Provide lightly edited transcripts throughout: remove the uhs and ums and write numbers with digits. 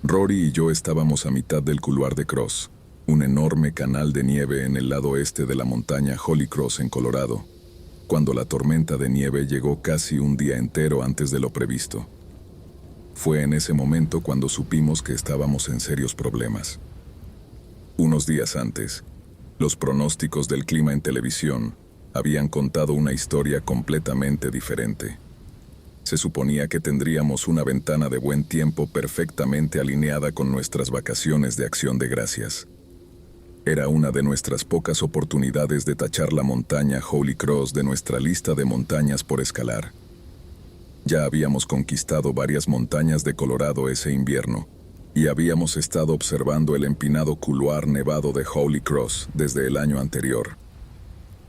Rory y yo estábamos a mitad del couloir de Cross, un enorme canal de nieve en el lado este de la montaña Holy Cross en Colorado, cuando la tormenta de nieve llegó casi un día entero antes de lo previsto. Fue en ese momento cuando supimos que estábamos en serios problemas. Unos días antes, los pronósticos del clima en televisión habían contado una historia completamente diferente. Se suponía que tendríamos una ventana de buen tiempo perfectamente alineada con nuestras vacaciones de Acción de Gracias. Era una de nuestras pocas oportunidades de tachar la montaña Holy Cross de nuestra lista de montañas por escalar. Ya habíamos conquistado varias montañas de Colorado ese invierno, y habíamos estado observando el empinado couloir nevado de Holy Cross desde el año anterior.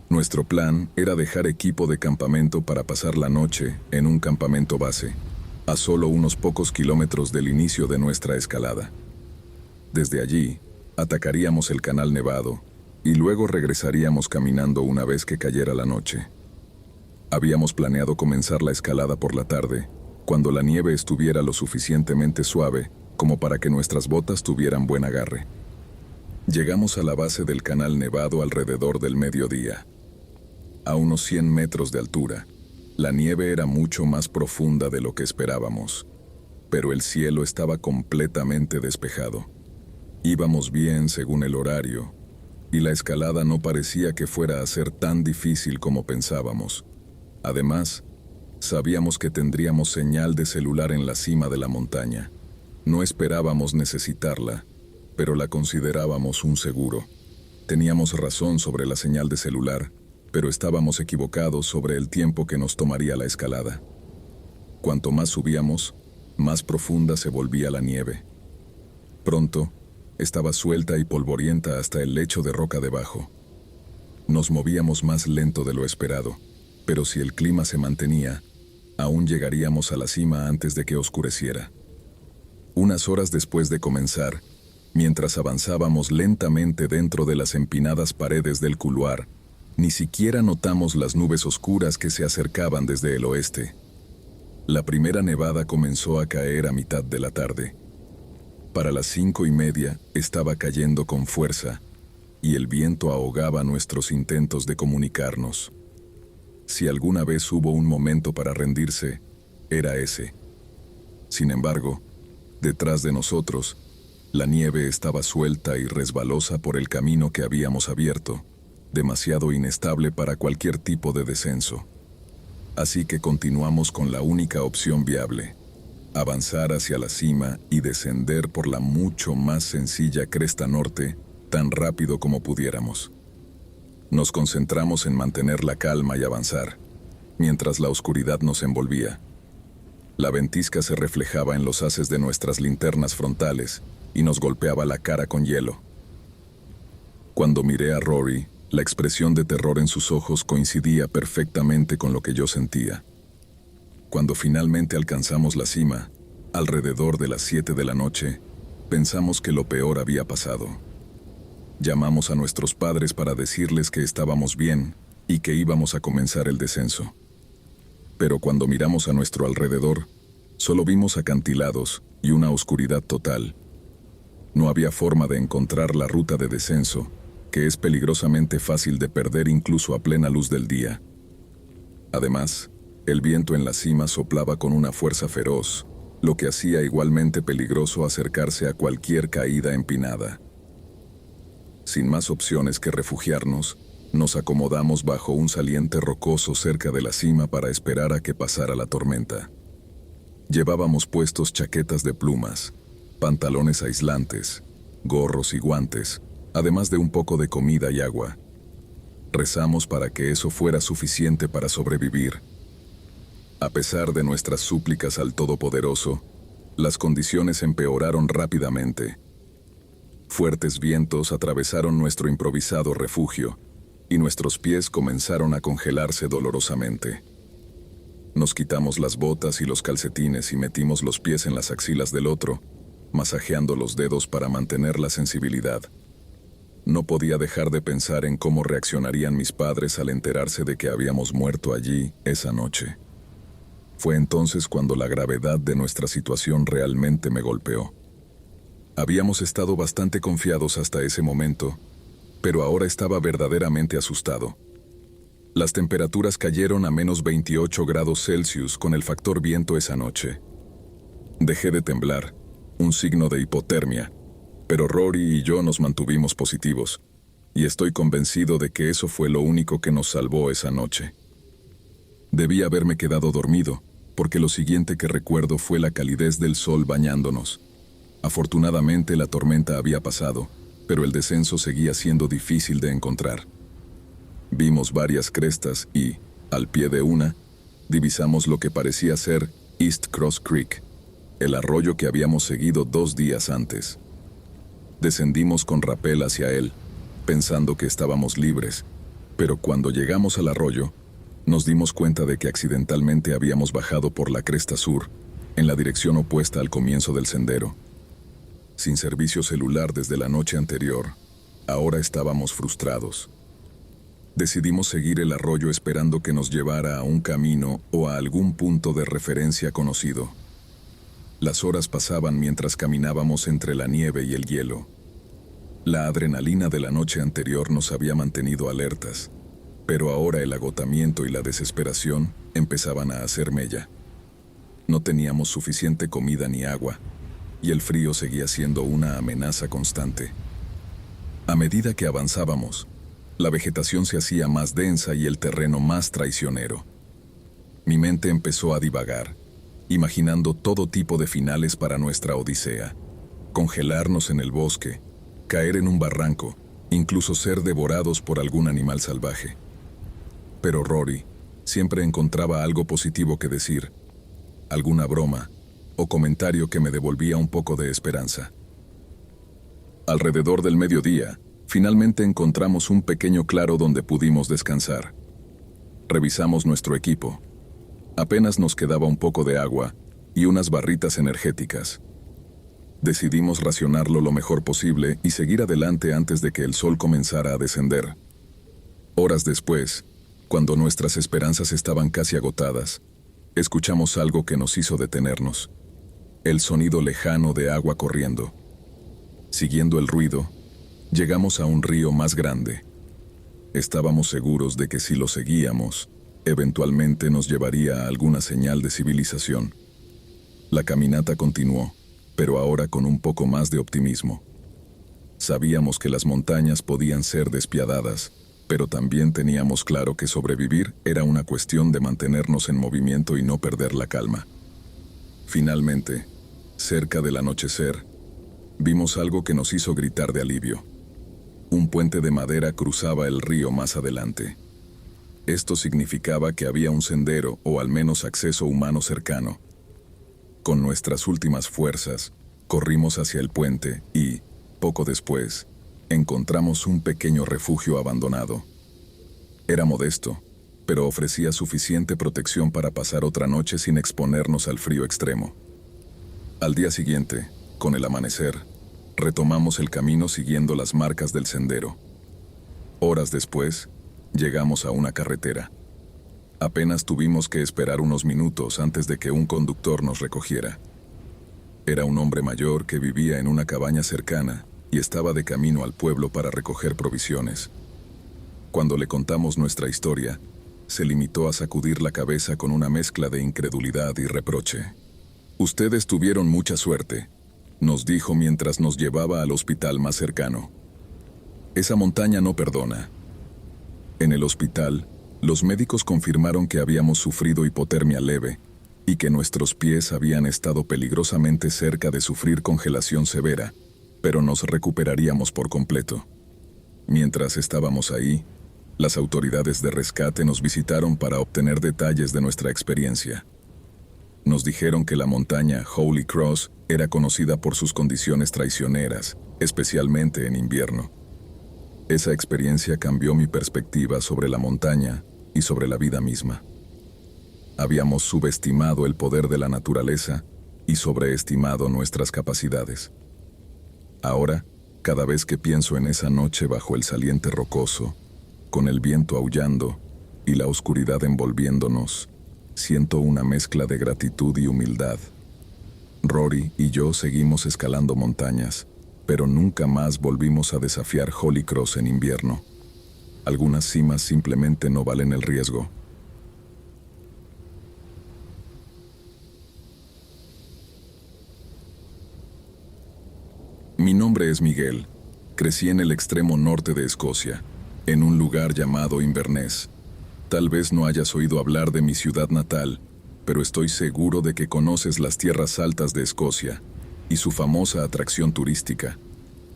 Nuestro plan era dejar equipo de campamento para pasar la noche en un campamento base, a solo unos pocos kilómetros del inicio de nuestra escalada. Desde allí, atacaríamos el canal nevado y luego regresaríamos caminando una vez que cayera la noche. Habíamos planeado comenzar la escalada por la tarde, cuando la nieve estuviera lo suficientemente suave como para que nuestras botas tuvieran buen agarre. Llegamos a la base del canal nevado alrededor del mediodía. A unos 100 metros de altura, la nieve era mucho más profunda de lo que esperábamos, pero el cielo estaba completamente despejado. Íbamos bien según el horario, y la escalada no parecía que fuera a ser tan difícil como pensábamos. Además, sabíamos que tendríamos señal de celular en la cima de la montaña. No esperábamos necesitarla, pero la considerábamos un seguro. Teníamos razón sobre la señal de celular, pero estábamos equivocados sobre el tiempo que nos tomaría la escalada. Cuanto más subíamos, más profunda se volvía la nieve. Pronto, estaba suelta y polvorienta hasta el lecho de roca debajo. Nos movíamos más lento de lo esperado, pero si el clima se mantenía, aún llegaríamos a la cima antes de que oscureciera. Unas horas después de comenzar, mientras avanzábamos lentamente dentro de las empinadas paredes del couloir, ni siquiera notamos las nubes oscuras que se acercaban desde el oeste. La primera nevada comenzó a caer a mitad de la tarde. Para las 5:30 estaba cayendo con fuerza, y el viento ahogaba nuestros intentos de comunicarnos. Si alguna vez hubo un momento para rendirse, era ese. Sin embargo, detrás de nosotros, la nieve estaba suelta y resbalosa por el camino que habíamos abierto, demasiado inestable para cualquier tipo de descenso. Así que continuamos con la única opción viable: avanzar hacia la cima y descender por la mucho más sencilla cresta norte tan rápido como pudiéramos. Nos concentramos en mantener la calma y avanzar, mientras la oscuridad nos envolvía. La ventisca se reflejaba en los haces de nuestras linternas frontales y nos golpeaba la cara con hielo. Cuando miré a Rory, la expresión de terror en sus ojos coincidía perfectamente con lo que yo sentía. Cuando finalmente alcanzamos la cima, alrededor de las 7 de la noche, pensamos que lo peor había pasado. Llamamos a nuestros padres para decirles que estábamos bien y que íbamos a comenzar el descenso. Pero cuando miramos a nuestro alrededor, solo vimos acantilados y una oscuridad total. No había forma de encontrar la ruta de descenso, que es peligrosamente fácil de perder incluso a plena luz del día. Además, el viento en la cima soplaba con una fuerza feroz, lo que hacía igualmente peligroso acercarse a cualquier caída empinada. Sin más opciones que refugiarnos, nos acomodamos bajo un saliente rocoso cerca de la cima para esperar a que pasara la tormenta. Llevábamos puestos chaquetas de plumas, pantalones aislantes, gorros y guantes, además de un poco de comida y agua. Rezamos para que eso fuera suficiente para sobrevivir. A pesar de nuestras súplicas al Todopoderoso, las condiciones empeoraron rápidamente. Fuertes vientos atravesaron nuestro improvisado refugio, y nuestros pies comenzaron a congelarse dolorosamente. Nos quitamos las botas y los calcetines y metimos los pies en las axilas del otro, masajeando los dedos para mantener la sensibilidad. No podía dejar de pensar en cómo reaccionarían mis padres al enterarse de que habíamos muerto allí esa noche. Fue entonces cuando la gravedad de nuestra situación realmente me golpeó. Habíamos estado bastante confiados hasta ese momento, pero ahora estaba verdaderamente asustado. Las temperaturas cayeron a menos 28 grados Celsius con el factor viento esa noche. Dejé de temblar, un signo de hipotermia, pero Rory y yo nos mantuvimos positivos, y estoy convencido de que eso fue lo único que nos salvó esa noche. Debí haberme quedado dormido, porque lo siguiente que recuerdo fue la calidez del sol bañándonos. Afortunadamente la tormenta había pasado, pero el descenso seguía siendo difícil de encontrar. Vimos varias crestas y, al pie de una, divisamos lo que parecía ser East Cross Creek, el arroyo que habíamos seguido 2 días antes. Descendimos con rapel hacia él, pensando que estábamos libres, pero cuando llegamos al arroyo, nos dimos cuenta de que accidentalmente habíamos bajado por la cresta sur, en la dirección opuesta al comienzo del sendero. Sin servicio celular desde la noche anterior, ahora estábamos frustrados. Decidimos seguir el arroyo esperando que nos llevara a un camino o a algún punto de referencia conocido. Las horas pasaban mientras caminábamos entre la nieve y el hielo. La adrenalina de la noche anterior nos había mantenido alertas, pero ahora el agotamiento y la desesperación empezaban a hacer mella. No teníamos suficiente comida ni agua, y el frío seguía siendo una amenaza constante. A medida que avanzábamos, la vegetación se hacía más densa y el terreno más traicionero. Mi mente empezó a divagar, imaginando todo tipo de finales para nuestra odisea. Congelarnos en el bosque, caer en un barranco, incluso ser devorados por algún animal salvaje. Pero Rory siempre encontraba algo positivo que decir, alguna broma o comentario que me devolvía un poco de esperanza. Alrededor del mediodía, finalmente encontramos un pequeño claro donde pudimos descansar. Revisamos nuestro equipo. Apenas nos quedaba un poco de agua y unas barritas energéticas. Decidimos racionarlo lo mejor posible y seguir adelante antes de que el sol comenzara a descender. Horas después, cuando nuestras esperanzas estaban casi agotadas, escuchamos algo que nos hizo detenernos. El sonido lejano de agua corriendo. Siguiendo el ruido, llegamos a un río más grande. Estábamos seguros de que si lo seguíamos, eventualmente nos llevaría a alguna señal de civilización. La caminata continuó, pero ahora con un poco más de optimismo. Sabíamos que las montañas podían ser despiadadas, pero también teníamos claro que sobrevivir era una cuestión de mantenernos en movimiento y no perder la calma. Finalmente, cerca del anochecer, vimos algo que nos hizo gritar de alivio. Un puente de madera cruzaba el río más adelante. Esto significaba que había un sendero o al menos acceso humano cercano. Con nuestras últimas fuerzas, corrimos hacia el puente y, poco después, encontramos un pequeño refugio abandonado. Era modesto, pero ofrecía suficiente protección para pasar otra noche sin exponernos al frío extremo. Al día siguiente, con el amanecer, retomamos el camino siguiendo las marcas del sendero. Horas después, llegamos a una carretera. Apenas tuvimos que esperar unos minutos antes de que un conductor nos recogiera. Era un hombre mayor que vivía en una cabaña cercana y estaba de camino al pueblo para recoger provisiones. Cuando le contamos nuestra historia, se limitó a sacudir la cabeza con una mezcla de incredulidad y reproche. «Ustedes tuvieron mucha suerte», nos dijo mientras nos llevaba al hospital más cercano. «Esa montaña no perdona». En el hospital, los médicos confirmaron que habíamos sufrido hipotermia leve y que nuestros pies habían estado peligrosamente cerca de sufrir congelación severa, pero nos recuperaríamos por completo. Mientras estábamos ahí, las autoridades de rescate nos visitaron para obtener detalles de nuestra experiencia. Nos dijeron que la montaña Holy Cross era conocida por sus condiciones traicioneras, especialmente en invierno. Esa experiencia cambió mi perspectiva sobre la montaña y sobre la vida misma. Habíamos subestimado el poder de la naturaleza y sobreestimado nuestras capacidades. Ahora, cada vez que pienso en esa noche bajo el saliente rocoso, con el viento aullando y la oscuridad envolviéndonos, siento una mezcla de gratitud y humildad. Rory y yo seguimos escalando montañas, pero nunca más volvimos a desafiar Holy Cross en invierno. Algunas cimas simplemente no valen el riesgo. Mi nombre es Miguel. Crecí en el extremo norte de Escocia, en un lugar llamado Inverness. Tal vez no hayas oído hablar de mi ciudad natal, pero estoy seguro de que conoces las tierras altas de Escocia y su famosa atracción turística,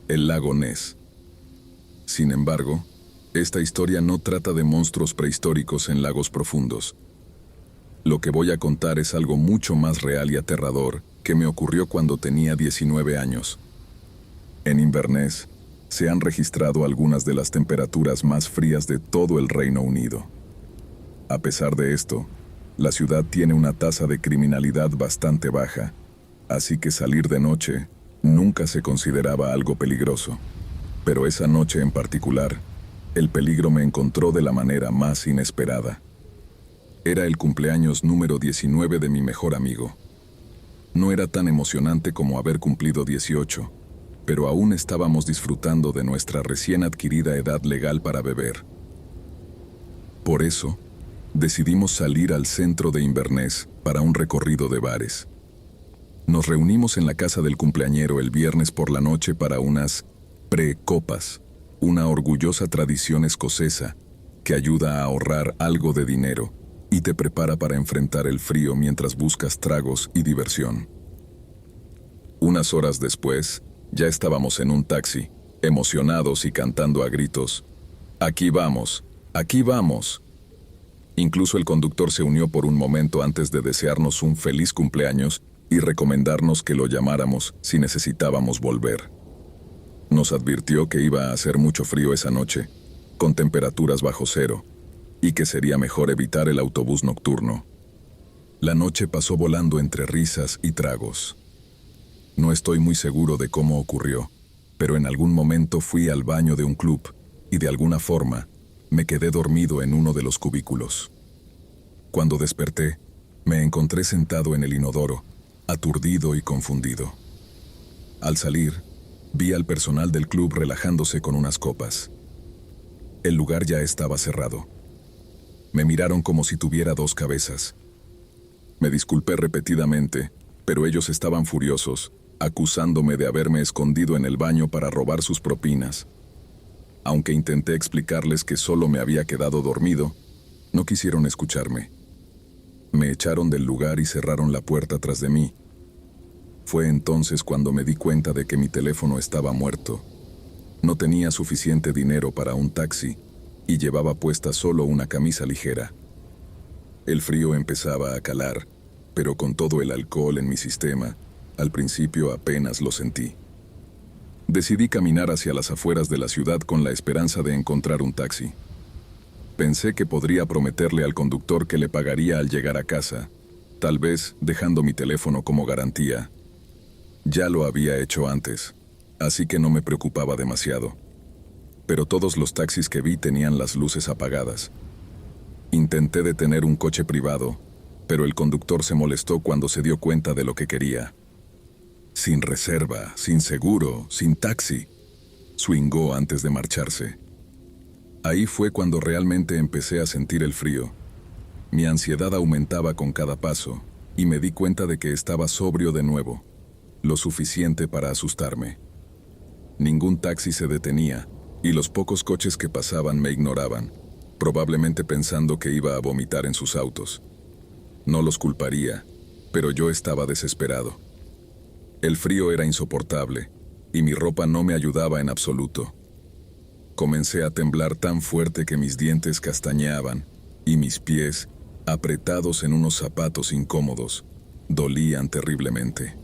el lago Ness. Sin embargo, esta historia no trata de monstruos prehistóricos en lagos profundos. Lo que voy a contar es algo mucho más real y aterrador que me ocurrió cuando tenía 19 años. En Inverness se han registrado algunas de las temperaturas más frías de todo el Reino Unido. A pesar de esto, la ciudad tiene una tasa de criminalidad bastante baja, así que salir de noche nunca se consideraba algo peligroso. Pero esa noche en particular, el peligro me encontró de la manera más inesperada. Era el cumpleaños número 19 de mi mejor amigo. No era tan emocionante como haber cumplido 18, pero aún estábamos disfrutando de nuestra recién adquirida edad legal para beber. Por eso, decidimos salir al centro de Inverness para un recorrido de bares. Nos reunimos en la casa del cumpleañero el viernes por la noche para unas pre-copas, una orgullosa tradición escocesa que ayuda a ahorrar algo de dinero y te prepara para enfrentar el frío mientras buscas tragos y diversión. Unas horas después, ya estábamos en un taxi, emocionados y cantando a gritos: «¡Aquí vamos! ¡Aquí vamos!». Incluso el conductor se unió por un momento antes de desearnos un feliz cumpleaños y recomendarnos que lo llamáramos si necesitábamos volver. Nos advirtió que iba a hacer mucho frío esa noche, con temperaturas bajo cero, y que sería mejor evitar el autobús nocturno. La noche pasó volando entre risas y tragos. No estoy muy seguro de cómo ocurrió, pero en algún momento fui al baño de un club y de alguna forma me quedé dormido en uno de los cubículos. Cuando desperté, me encontré sentado en el inodoro, aturdido y confundido. Al salir, vi al personal del club relajándose con unas copas. El lugar ya estaba cerrado. Me miraron como si tuviera dos cabezas. Me disculpé repetidamente, pero ellos estaban furiosos, acusándome de haberme escondido en el baño para robar sus propinas. Aunque intenté explicarles que solo me había quedado dormido, no quisieron escucharme. Me echaron del lugar y cerraron la puerta tras de mí. Fue entonces cuando me di cuenta de que mi teléfono estaba muerto. No tenía suficiente dinero para un taxi y llevaba puesta solo una camisa ligera. El frío empezaba a calar, pero con todo el alcohol en mi sistema, al principio apenas lo sentí. Decidí caminar hacia las afueras de la ciudad con la esperanza de encontrar un taxi. Pensé que podría prometerle al conductor que le pagaría al llegar a casa, tal vez dejando mi teléfono como garantía. Ya lo había hecho antes, así que no me preocupaba demasiado. Pero todos los taxis que vi tenían las luces apagadas. Intenté detener un coche privado, pero el conductor se molestó cuando se dio cuenta de lo que quería. Sin reserva, sin seguro, sin taxi, swingó antes de marcharse. Ahí fue cuando realmente empecé a sentir el frío. Mi ansiedad aumentaba con cada paso y me di cuenta de que estaba sobrio de nuevo, lo suficiente para asustarme. Ningún taxi se detenía y los pocos coches que pasaban me ignoraban, probablemente pensando que iba a vomitar en sus autos. No los culparía, pero yo estaba desesperado. El frío era insoportable y mi ropa no me ayudaba en absoluto. Comencé a temblar tan fuerte que mis dientes castañeaban y mis pies, apretados en unos zapatos incómodos, dolían terriblemente.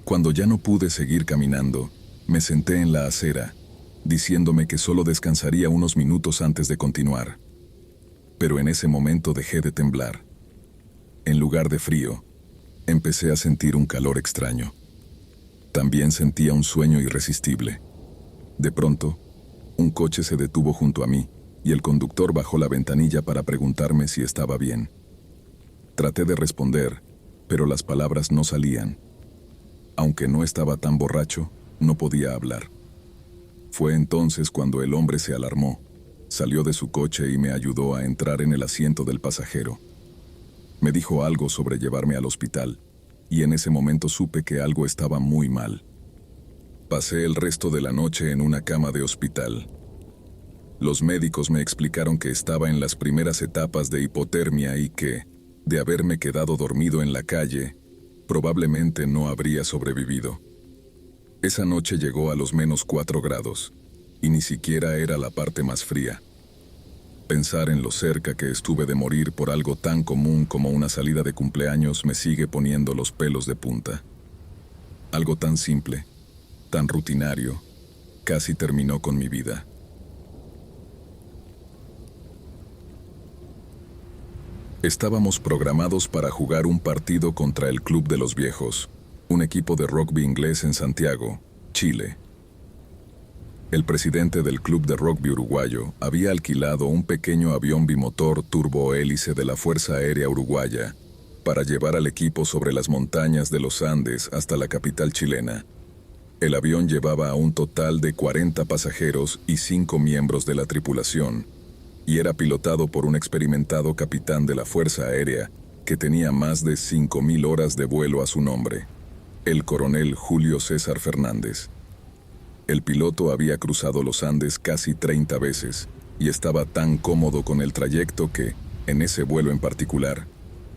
Cuando ya no pude seguir caminando, me senté en la acera, diciéndome que solo descansaría unos minutos antes de continuar. Pero en ese momento dejé de temblar. En lugar de frío, empecé a sentir un calor extraño. También sentía un sueño irresistible. De pronto, un coche se detuvo junto a mí y el conductor bajó la ventanilla para preguntarme si estaba bien. Traté de responder, pero las palabras no salían Aunque no estaba tan borracho, no podía hablar. Fue entonces cuando el hombre se alarmó, salió de su coche y me ayudó a entrar en el asiento del pasajero. Me dijo algo sobre llevarme al hospital, y en ese momento supe que algo estaba muy mal. Pasé el resto de la noche en una cama de hospital. Los médicos me explicaron que estaba en las primeras etapas de hipotermia y que, de haberme quedado dormido en la calle, probablemente no habría sobrevivido. Esa noche llegó a los -4 grados, y ni siquiera era la parte más fría. Pensar en lo cerca que estuve de morir por algo tan común como una salida de cumpleaños me sigue poniendo los pelos de punta. Algo tan simple, tan rutinario, casi terminó con mi vida. Estábamos programados para jugar un partido contra el Club de los Viejos, un equipo de rugby inglés en Santiago, Chile. El presidente del Club de Rugby Uruguayo había alquilado un pequeño avión bimotor turbohélice de la Fuerza Aérea Uruguaya para llevar al equipo sobre las montañas de los Andes hasta la capital chilena. El avión llevaba a un total de 40 pasajeros y 5 miembros de la tripulación, y era pilotado por un experimentado capitán de la Fuerza Aérea que tenía más de 5.000 horas de vuelo a su nombre, el coronel Julio César Fernández. El piloto había cruzado los Andes casi 30 veces y estaba tan cómodo con el trayecto que, en ese vuelo en particular,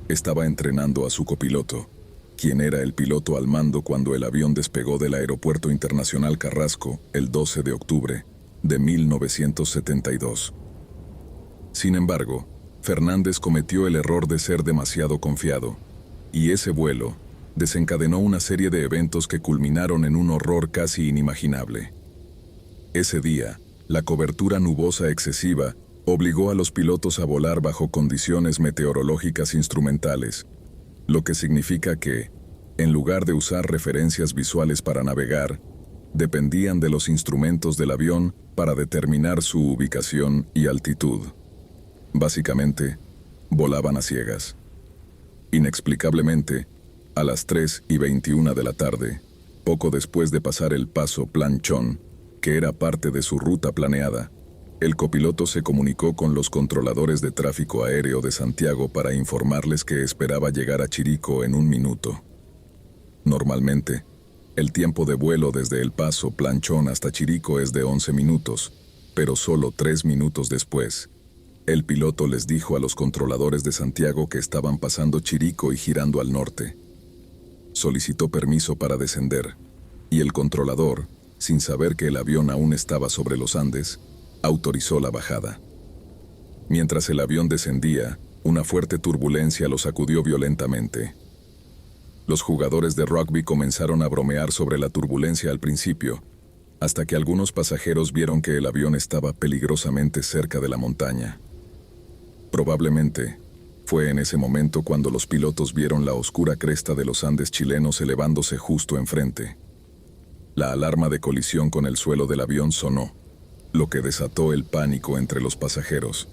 estaba entrenando a su copiloto, quien era el piloto al mando cuando el avión despegó del Aeropuerto Internacional Carrasco el 12 de octubre de 1972. Sin embargo, Fernández cometió el error de ser demasiado confiado, y ese vuelo desencadenó una serie de eventos que culminaron en un horror casi inimaginable. Ese día, la cobertura nubosa excesiva obligó a los pilotos a volar bajo condiciones meteorológicas instrumentales, lo que significa que, en lugar de usar referencias visuales para navegar, dependían de los instrumentos del avión para determinar su ubicación y altitud. Básicamente, volaban a ciegas. Inexplicablemente, a las 3:21 de la tarde, poco después de pasar el paso Planchón, que era parte de su ruta planeada, el copiloto se comunicó con los controladores de tráfico aéreo de Santiago para informarles que esperaba llegar a Chirico en 1 minuto. Normalmente, el tiempo de vuelo desde el paso Planchón hasta Chirico es de 11 minutos, pero solo 3 minutos después, el piloto les dijo a los controladores de Santiago que estaban pasando Chirico y girando al norte. Solicitó permiso para descender, y el controlador, sin saber que el avión aún estaba sobre los Andes, autorizó la bajada. Mientras el avión descendía, una fuerte turbulencia lo sacudió violentamente. Los jugadores de rugby comenzaron a bromear sobre la turbulencia al principio, hasta que algunos pasajeros vieron que el avión estaba peligrosamente cerca de la montaña. Probablemente, fue en ese momento cuando los pilotos vieron la oscura cresta de los Andes chilenos elevándose justo enfrente. La alarma de colisión con el suelo del avión sonó, lo que desató el pánico entre los pasajeros.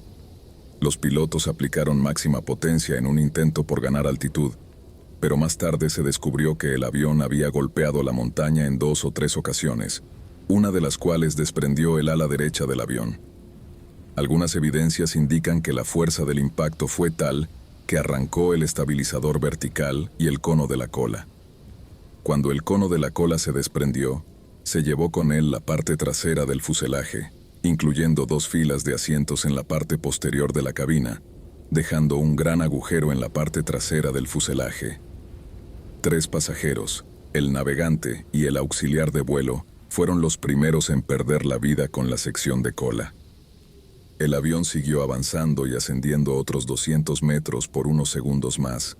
Los pilotos aplicaron máxima potencia en un intento por ganar altitud, pero más tarde se descubrió que el avión había golpeado la montaña en 2 o 3 ocasiones, una de las cuales desprendió el ala derecha del avión. Algunas evidencias indican que la fuerza del impacto fue tal que arrancó el estabilizador vertical y el cono de la cola. Cuando el cono de la cola se desprendió, se llevó con él la parte trasera del fuselaje, incluyendo 2 filas de asientos en la parte posterior de la cabina, dejando un gran agujero en la parte trasera del fuselaje. 3 pasajeros, el navegante y el auxiliar de vuelo, fueron los primeros en perder la vida con la sección de cola. El avión siguió avanzando y ascendiendo otros 200 metros por unos segundos más,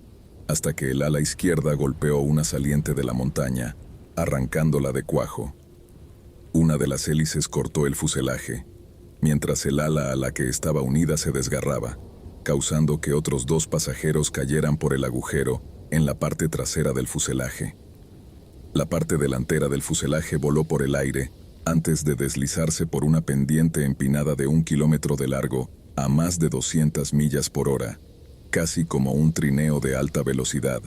hasta que el ala izquierda golpeó una saliente de la montaña, arrancándola de cuajo. Una de las hélices cortó el fuselaje, mientras el ala a la que estaba unida se desgarraba, causando que otros 2 pasajeros cayeran por el agujero en la parte trasera del fuselaje. La parte delantera del fuselaje voló por el aire, antes de deslizarse por una pendiente empinada de 1 kilómetro de largo a más de 200 millas por hora, casi como un trineo de alta velocidad,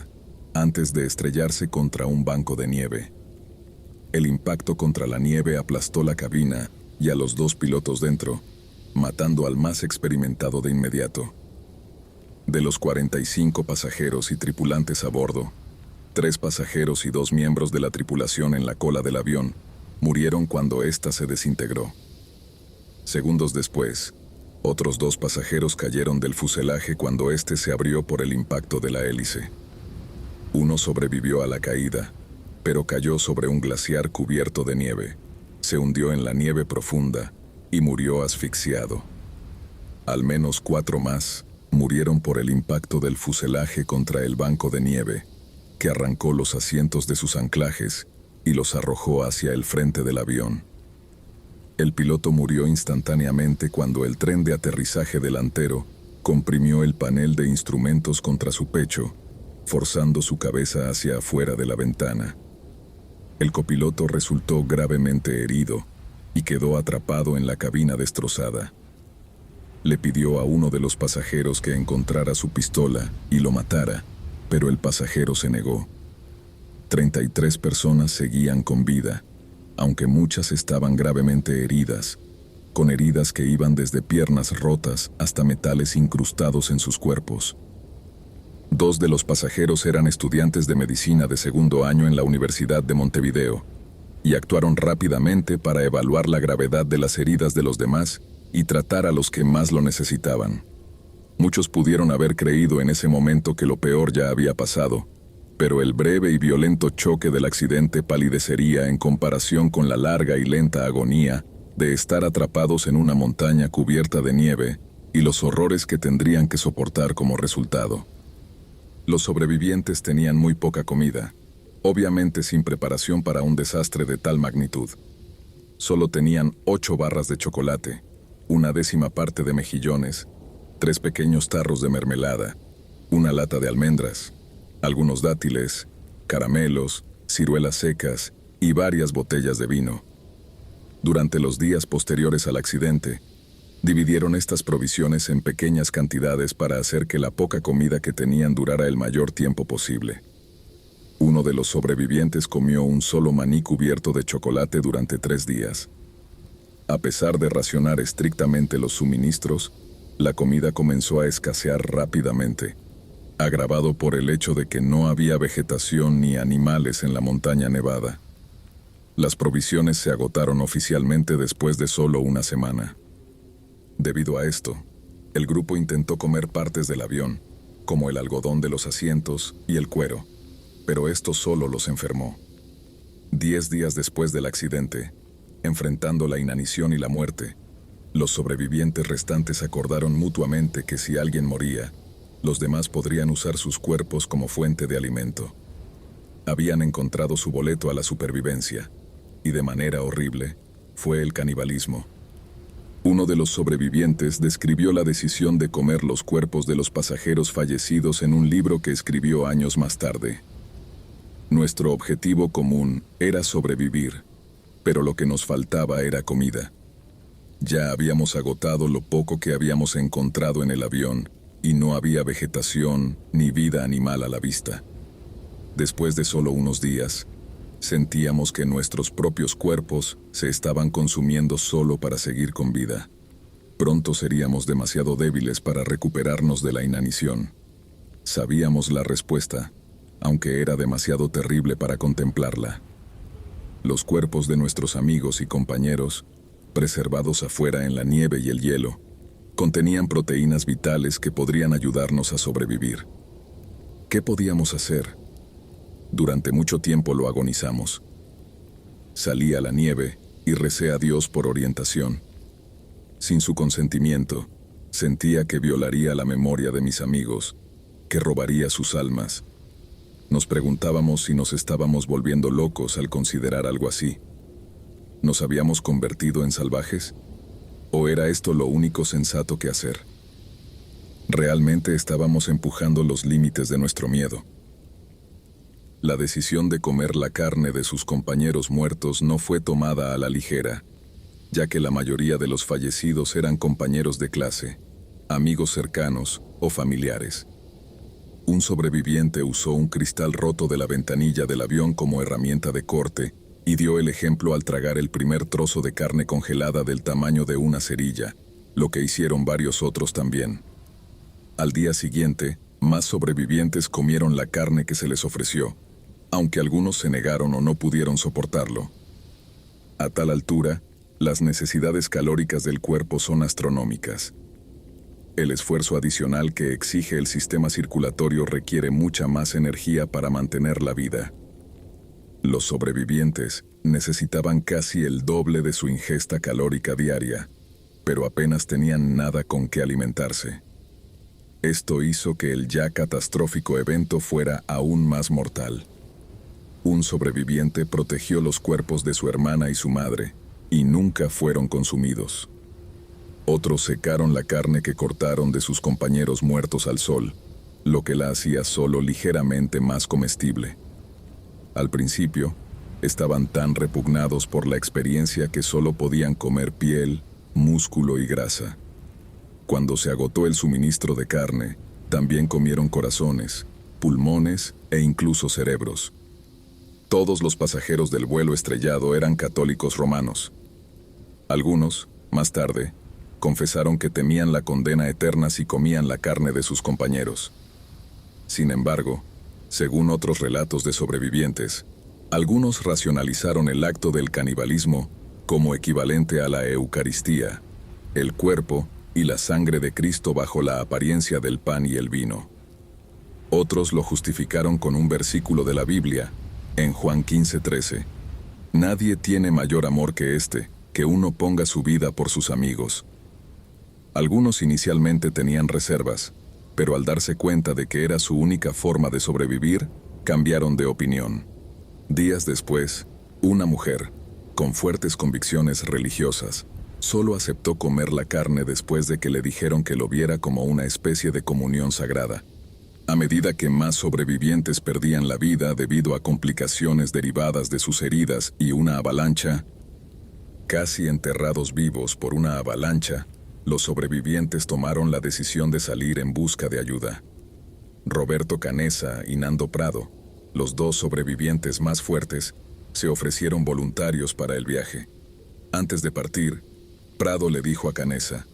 antes de estrellarse contra un banco de nieve. El impacto contra la nieve aplastó la cabina y a los 2 pilotos dentro, matando al más experimentado de inmediato. De los 45 pasajeros y tripulantes a bordo, 3 pasajeros y 2 miembros de la tripulación en la cola del avión murieron cuando ésta se desintegró. Segundos después, otros 2 pasajeros cayeron del fuselaje cuando éste se abrió por el impacto de la hélice. Uno sobrevivió a la caída, pero cayó sobre un glaciar cubierto de nieve, se hundió en la nieve profunda y murió asfixiado. Al menos 4 más murieron por el impacto del fuselaje contra el banco de nieve, que arrancó los asientos de sus anclajes y los arrojó hacia el frente del avión. El piloto murió instantáneamente cuando el tren de aterrizaje delantero comprimió el panel de instrumentos contra su pecho, forzando su cabeza hacia afuera de la ventana. El copiloto resultó gravemente herido y quedó atrapado en la cabina destrozada. Le pidió a uno de los pasajeros que encontrara su pistola y lo matara, pero el pasajero se negó. 33 personas seguían con vida, aunque muchas estaban gravemente heridas, con heridas que iban desde piernas rotas hasta metales incrustados en sus cuerpos. 2 de los pasajeros eran estudiantes de medicina de segundo año en la Universidad de Montevideo, y actuaron rápidamente para evaluar la gravedad de las heridas de los demás y tratar a los que más lo necesitaban. Muchos pudieron haber creído en ese momento que lo peor ya había pasado, pero el breve y violento choque del accidente palidecería en comparación con la larga y lenta agonía de estar atrapados en una montaña cubierta de nieve y los horrores que tendrían que soportar como resultado. Los sobrevivientes tenían muy poca comida, obviamente sin preparación para un desastre de tal magnitud. Solo tenían 8 barras de chocolate, 1/10 parte de mejillones, 3 pequeños tarros de mermelada, 1 lata de almendras, algunos dátiles, caramelos, ciruelas secas y varias botellas de vino. Durante los días posteriores al accidente, dividieron estas provisiones en pequeñas cantidades para hacer que la poca comida que tenían durara el mayor tiempo posible. Uno de los sobrevivientes comió un solo maní cubierto de chocolate durante 3 días. A pesar de racionar estrictamente los suministros, la comida comenzó a escasear rápidamente, agravado por el hecho de que no había vegetación ni animales en la montaña nevada. Las provisiones se agotaron oficialmente después de solo una semana. Debido a esto, el grupo intentó comer partes del avión, como el algodón de los asientos y el cuero, pero esto solo los enfermó. 10 días después del accidente, enfrentando la inanición y la muerte, los sobrevivientes restantes acordaron mutuamente que si alguien moría, los demás podrían usar sus cuerpos como fuente de alimento. Habían encontrado su boleto a la supervivencia, y de manera horrible, fue el canibalismo. Uno de los sobrevivientes describió la decisión de comer los cuerpos de los pasajeros fallecidos en un libro que escribió años más tarde. Nuestro objetivo común era sobrevivir, pero lo que nos faltaba era comida. Ya habíamos agotado lo poco que habíamos encontrado en el avión, y no había vegetación ni vida animal a la vista. Después de solo unos días, sentíamos que nuestros propios cuerpos se estaban consumiendo solo para seguir con vida. Pronto seríamos demasiado débiles para recuperarnos de la inanición. Sabíamos la respuesta, aunque era demasiado terrible para contemplarla. Los cuerpos de nuestros amigos y compañeros, preservados afuera en la nieve y el hielo, contenían proteínas vitales que podrían ayudarnos a sobrevivir. ¿Qué podíamos hacer? Durante mucho tiempo lo agonizamos. Salí a la nieve y recé a Dios por orientación. Sin su consentimiento, sentía que violaría la memoria de mis amigos, que robaría sus almas. Nos preguntábamos si nos estábamos volviendo locos al considerar algo así. ¿Nos habíamos convertido en salvajes? ¿O era esto lo único sensato que hacer? Realmente estábamos empujando los límites de nuestro miedo. La decisión de comer la carne de sus compañeros muertos no fue tomada a la ligera, ya que la mayoría de los fallecidos eran compañeros de clase, amigos cercanos o familiares. un sobreviviente usó un cristal roto de la ventanilla del avión como herramienta de corte y dio el ejemplo al tragar el primer trozo de carne congelada del tamaño de una cerilla, lo que hicieron varios otros también. Al día siguiente, más sobrevivientes comieron la carne que se les ofreció, aunque algunos se negaron o no pudieron soportarlo. A tal altura, las necesidades calóricas del cuerpo son astronómicas. El esfuerzo adicional que exige el sistema circulatorio requiere mucha más energía para mantener la vida. Los sobrevivientes necesitaban casi el doble de su ingesta calórica diaria, pero apenas tenían nada con qué alimentarse. Esto hizo que el ya catastrófico evento fuera aún más mortal. Un sobreviviente protegió los cuerpos de su hermana y su madre, y nunca fueron consumidos. Otros secaron la carne que cortaron de sus compañeros muertos al sol, lo que la hacía solo ligeramente más comestible. Al principio, estaban tan repugnados por la experiencia que solo podían comer piel, músculo y grasa. Cuando se agotó el suministro de carne, también comieron corazones, pulmones e incluso cerebros. Todos los pasajeros del vuelo estrellado eran católicos romanos. Algunos, más tarde, confesaron que temían la condena eterna si comían la carne de sus compañeros. Sin embargo, según otros relatos de sobrevivientes, algunos racionalizaron el acto del canibalismo como equivalente a la Eucaristía, el cuerpo y la sangre de Cristo bajo la apariencia del pan y el vino. Otros lo justificaron con un versículo de la Biblia, en Juan 15:13. Nadie tiene mayor amor que este, que uno ponga su vida por sus amigos. Algunos inicialmente tenían reservas, pero al darse cuenta de que era su única forma de sobrevivir, cambiaron de opinión. Días después, una mujer, con fuertes convicciones religiosas, solo aceptó comer la carne después de que le dijeron que lo viera como una especie de comunión sagrada. A medida que más sobrevivientes perdían la vida debido a complicaciones derivadas de sus heridas y una avalancha, casi enterrados vivos por una avalancha, los sobrevivientes tomaron la decisión de salir en busca de ayuda. Roberto Canessa y Nando Prado, los dos sobrevivientes más fuertes, se ofrecieron voluntarios para el viaje. Antes de partir, Prado le dijo a Canessa: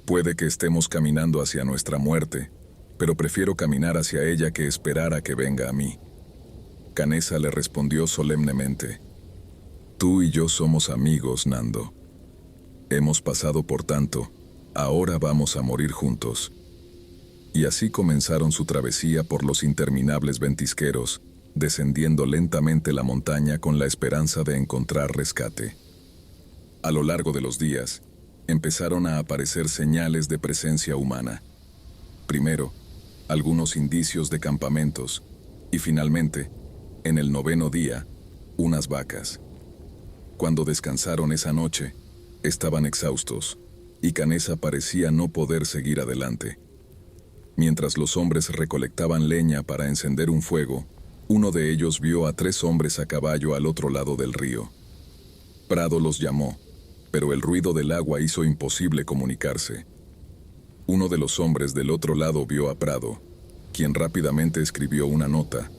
«Puede que estemos caminando hacia nuestra muerte, pero prefiero caminar hacia ella que esperar a que venga a mí». Canessa le respondió solemnemente: «Tú y yo somos amigos, Nando. Hemos pasado por tanto, ahora vamos a morir juntos». Y así comenzaron su travesía por los interminables ventisqueros, descendiendo lentamente la montaña con la esperanza de encontrar rescate. A lo largo de los días, empezaron a aparecer señales de presencia humana. Primero, algunos indicios de campamentos, y finalmente, en el 9º día, unas vacas. Cuando descansaron esa noche, estaban exhaustos, y Canessa parecía no poder seguir adelante. Mientras los hombres recolectaban leña para encender un fuego, uno de ellos vio a 3 hombres a caballo al otro lado del río. Prado los llamó, pero el ruido del agua hizo imposible comunicarse. Uno de los hombres del otro lado vio a Prado, quien rápidamente escribió una nota,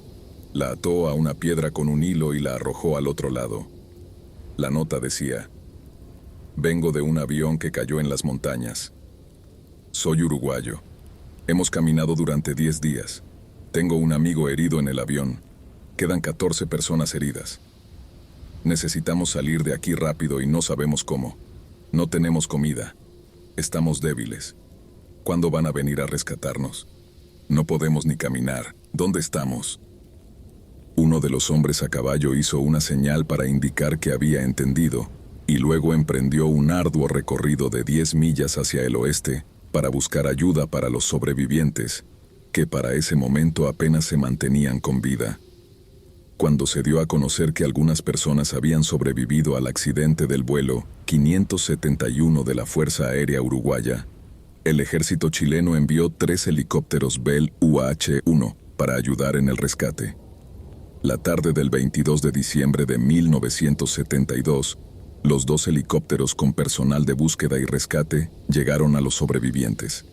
la ató a una piedra con un hilo y la arrojó al otro lado. La nota decía: «Vengo de un avión que cayó en las montañas. Soy uruguayo. Hemos caminado durante 10 días. Tengo un amigo herido en el avión. Quedan 14 personas heridas. Necesitamos salir de aquí rápido y no sabemos cómo. No tenemos comida. Estamos débiles. ¿Cuándo van a venir a rescatarnos? No podemos ni caminar. ¿Dónde estamos?» Uno de los hombres a caballo hizo una señal para indicar que había entendido, y luego emprendió un arduo recorrido de 10 millas hacia el oeste para buscar ayuda para los sobrevivientes, que para ese momento apenas se mantenían con vida. Cuando se dio a conocer que algunas personas habían sobrevivido al accidente del vuelo 571 de la Fuerza Aérea Uruguaya, el ejército chileno envió 3 helicópteros Bell UH-1 para ayudar en el rescate. La tarde del 22 de diciembre de 1972, los 2 helicópteros con personal de búsqueda y rescate llegaron a los sobrevivientes.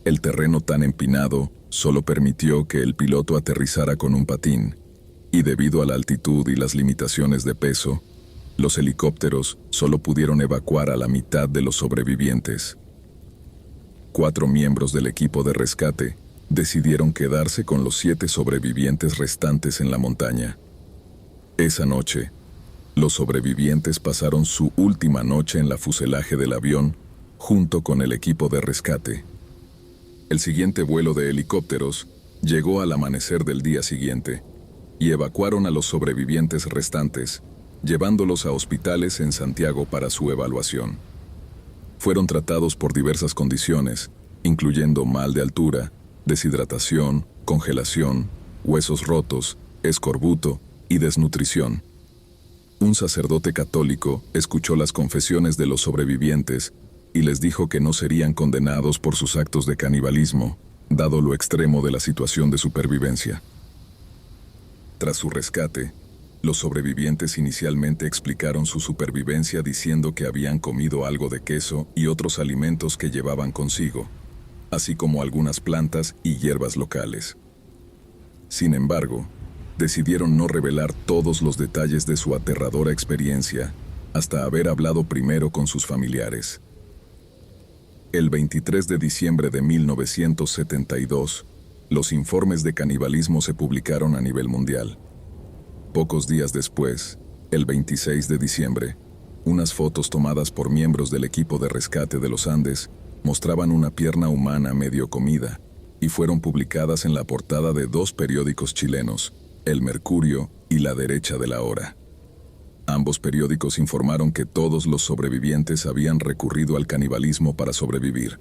El terreno tan empinado solo permitió que el piloto aterrizara con un patín, y debido a la altitud y las limitaciones de peso, los helicópteros solo pudieron evacuar a la mitad de los sobrevivientes. 4 miembros del equipo de rescate decidieron quedarse con los 7 sobrevivientes restantes en la montaña. Esa noche, los sobrevivientes pasaron su última noche en la fuselaje del avión junto con el equipo de rescate. El siguiente vuelo de helicópteros llegó al amanecer del día siguiente y evacuaron a los sobrevivientes restantes, llevándolos a hospitales en Santiago para su evaluación. Fueron tratados por diversas condiciones, incluyendo mal de altura, deshidratación, congelación, huesos rotos, escorbuto y desnutrición. Un sacerdote católico escuchó las confesiones de los sobrevivientes y les dijo que no serían condenados por sus actos de canibalismo, dado lo extremo de la situación de supervivencia. Tras su rescate, los sobrevivientes inicialmente explicaron su supervivencia diciendo que habían comido algo de queso y otros alimentos que llevaban consigo, así como algunas plantas y hierbas locales. Sin embargo, decidieron no revelar todos los detalles de su aterradora experiencia hasta haber hablado primero con sus familiares. El 23 de diciembre de 1972, los informes de canibalismo se publicaron a nivel mundial. Pocos días después, el 26 de diciembre, unas fotos tomadas por miembros del equipo de rescate de los Andes mostraban una pierna humana medio comida y fueron publicadas en la portada de 2 periódicos chilenos, El Mercurio y La Derecha de la Hora. Ambos periódicos informaron que todos los sobrevivientes habían recurrido al canibalismo para sobrevivir.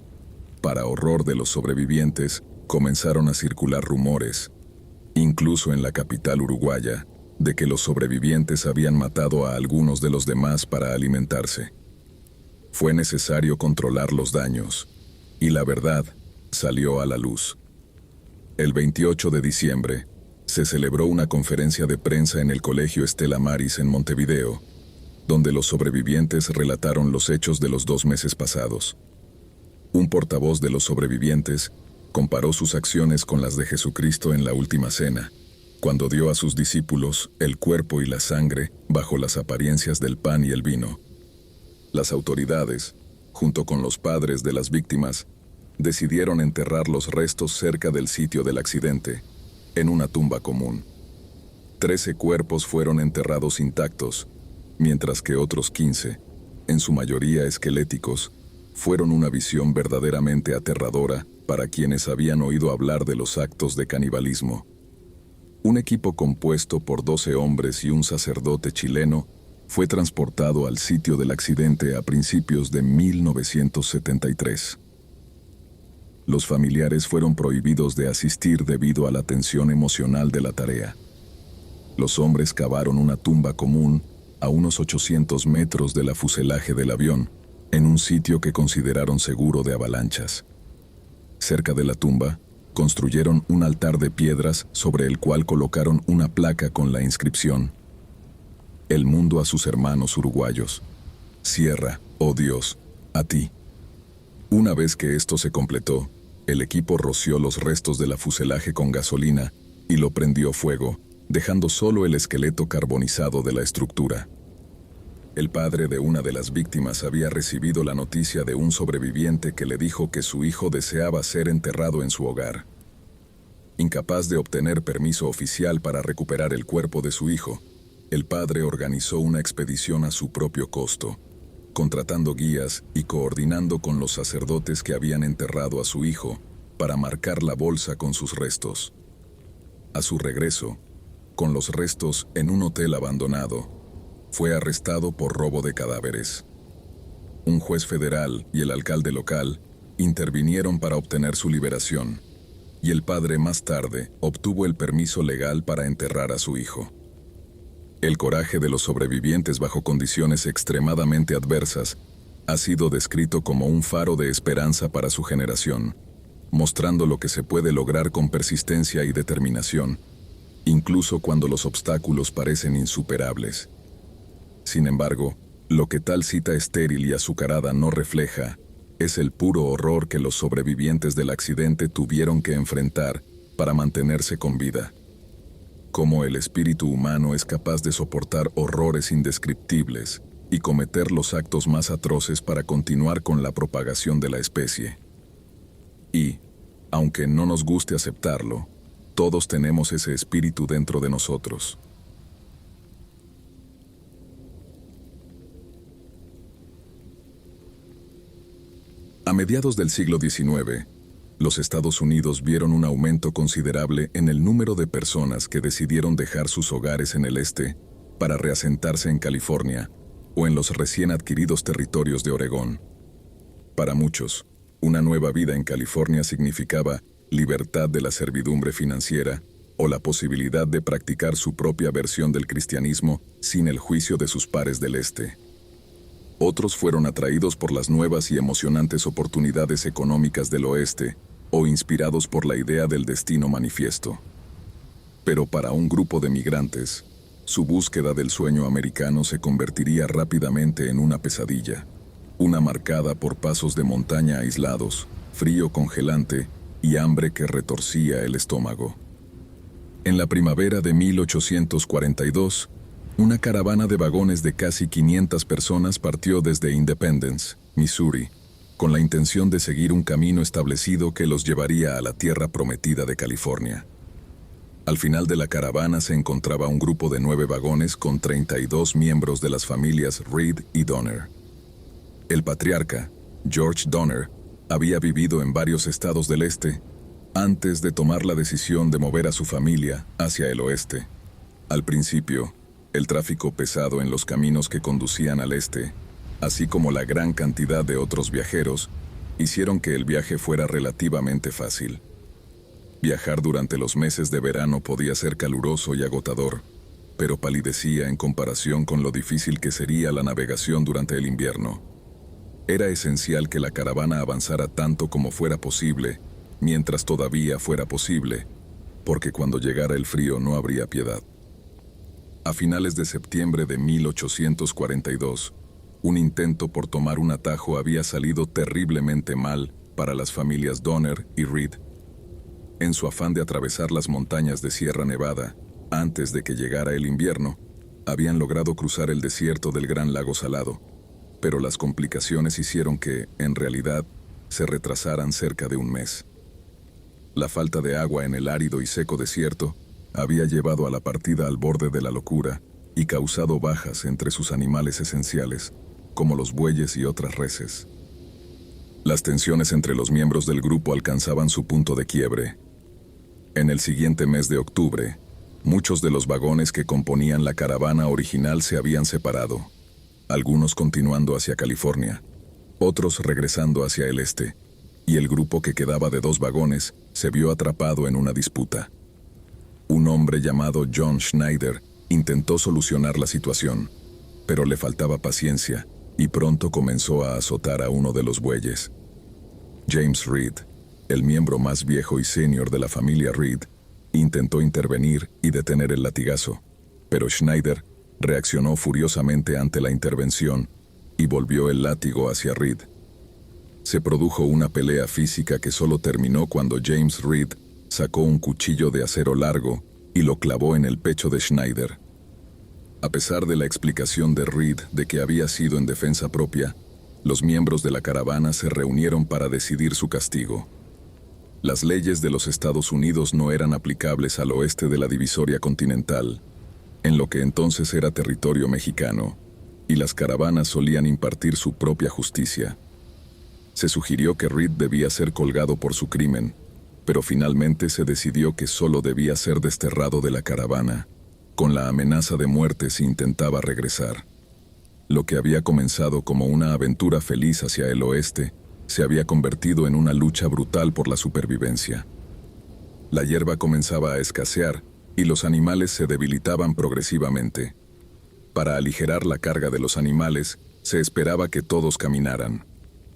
Para horror de los sobrevivientes, comenzaron a circular rumores, incluso en la capital uruguaya, de que los sobrevivientes habían matado a algunos de los demás para alimentarse. Fue necesario controlar los daños, y la verdad salió a la luz. El 28 de diciembre, se celebró una conferencia de prensa en el Colegio Estela Maris en Montevideo, donde los sobrevivientes relataron los hechos de los 2 meses pasados. Un portavoz de los sobrevivientes comparó sus acciones con las de Jesucristo en la Última Cena, cuando dio a sus discípulos el cuerpo y la sangre bajo las apariencias del pan y el vino. Las autoridades, junto con los padres de las víctimas, decidieron enterrar los restos cerca del sitio del accidente, en una tumba común. 13 cuerpos fueron enterrados intactos, mientras que otros 15, en su mayoría esqueléticos, fueron una visión verdaderamente aterradora para quienes habían oído hablar de los actos de canibalismo. Un equipo compuesto por 12 hombres y un sacerdote chileno fue transportado al sitio del accidente a principios de 1973. Los familiares fueron prohibidos de asistir debido a la tensión emocional de la tarea. Los hombres cavaron una tumba común a unos 800 metros de la fuselaje del avión, en un sitio que consideraron seguro de avalanchas. Cerca de la tumba, construyeron un altar de piedras sobre el cual colocaron una placa con la inscripción: El mundo a sus hermanos uruguayos. Cierra, oh Dios, a ti. Una vez que esto se completó, el equipo roció los restos de la fuselaje con gasolina y lo prendió fuego, dejando solo el esqueleto carbonizado de la estructura. El padre de una de las víctimas había recibido la noticia de un sobreviviente que le dijo que su hijo deseaba ser enterrado en su hogar. Incapaz de obtener permiso oficial para recuperar el cuerpo de su hijo, el padre organizó una expedición a su propio costo, contratando guías y coordinando con los sacerdotes que habían enterrado a su hijo para marcar la bolsa con sus restos. A su regreso, con los restos en un hotel abandonado, fue arrestado por robo de cadáveres. Un juez federal y el alcalde local intervinieron para obtener su liberación, y el padre más tarde obtuvo el permiso legal para enterrar a su hijo. El coraje de los sobrevivientes bajo condiciones extremadamente adversas ha sido descrito como un faro de esperanza para su generación, mostrando lo que se puede lograr con persistencia y determinación, incluso cuando los obstáculos parecen insuperables. Sin embargo, lo que tal cita estéril y azucarada no refleja Es el puro horror que los sobrevivientes del accidente tuvieron que enfrentar para mantenerse con vida. Cómo el espíritu humano es capaz de soportar horrores indescriptibles y cometer los actos más atroces para continuar con la propagación de la especie. Y, aunque no nos guste aceptarlo, todos tenemos ese espíritu dentro de nosotros. A mediados del siglo XIX, los Estados Unidos vieron un aumento considerable en el número de personas que decidieron dejar sus hogares en el este para reasentarse en California o en los recién adquiridos territorios de Oregón. Para muchos, una nueva vida en California significaba libertad de la servidumbre financiera o la posibilidad de practicar su propia versión del cristianismo sin el juicio de sus pares del este. Otros fueron atraídos por las nuevas y emocionantes oportunidades económicas del oeste o inspirados por la idea del destino manifiesto. Pero para un grupo de migrantes, su búsqueda del sueño americano se convertiría rápidamente en una pesadilla, una marcada por pasos de montaña aislados, frío congelante y hambre que retorcía el estómago. En la primavera de 1842, una caravana de vagones de casi 500 personas partió desde Independence, Missouri, con la intención de seguir un camino establecido que los llevaría a la tierra prometida de California. Al final de la caravana se encontraba un grupo de 9 vagones con 32 miembros de las familias Reed y Donner. El patriarca, George Donner, había vivido en varios estados del este antes de tomar la decisión de mover a su familia hacia el oeste. Al principio, el tráfico pesado en los caminos que conducían al este, así como la gran cantidad de otros viajeros, hicieron que el viaje fuera relativamente fácil. Viajar durante los meses de verano podía ser caluroso y agotador, pero palidecía en comparación con lo difícil que sería la navegación durante el invierno. Era esencial que la caravana avanzara tanto como fuera posible, mientras todavía fuera posible, porque cuando llegara el frío no habría piedad. A finales de septiembre de 1842, un intento por tomar un atajo había salido terriblemente mal para las familias Donner y Reed. En su afán de atravesar las montañas de Sierra Nevada, antes de que llegara el invierno, habían logrado cruzar el desierto del Gran Lago Salado, pero las complicaciones hicieron que, en realidad, se retrasaran cerca de un mes. La falta de agua en el árido y seco desierto había llevado a la partida al borde de la locura y causado bajas entre sus animales esenciales, como los bueyes y otras reses. Las tensiones entre los miembros del grupo alcanzaban su punto de quiebre. En el siguiente mes de octubre, muchos de los vagones que componían la caravana original se habían separado, algunos continuando hacia California, otros regresando hacia el este, y el grupo que quedaba de 2 vagones se vio atrapado en una disputa. Un hombre llamado John Schneider intentó solucionar la situación, pero le faltaba paciencia y pronto comenzó a azotar a uno de los bueyes. James Reed, el miembro más viejo y senior de la familia Reed, intentó intervenir y detener el latigazo, pero Schneider reaccionó furiosamente ante la intervención y volvió el látigo hacia Reed. Se produjo una pelea física que solo terminó cuando James Reed sacó un cuchillo de acero largo y lo clavó en el pecho de Schneider. A pesar de la explicación de Reed de que había sido en defensa propia, los miembros de la caravana se reunieron para decidir su castigo. Las leyes de los Estados Unidos no eran aplicables al oeste de la divisoria continental, en lo que entonces era territorio mexicano, y las caravanas solían impartir su propia justicia. Se sugirió que Reed debía ser colgado por su crimen, pero finalmente se decidió que solo debía ser desterrado de la caravana, con la amenaza de muerte si intentaba regresar. Lo que había comenzado como una aventura feliz hacia el oeste, se había convertido en una lucha brutal por la supervivencia. La hierba comenzaba a escasear y los animales se debilitaban progresivamente. Para aligerar la carga de los animales, se esperaba que todos caminaran.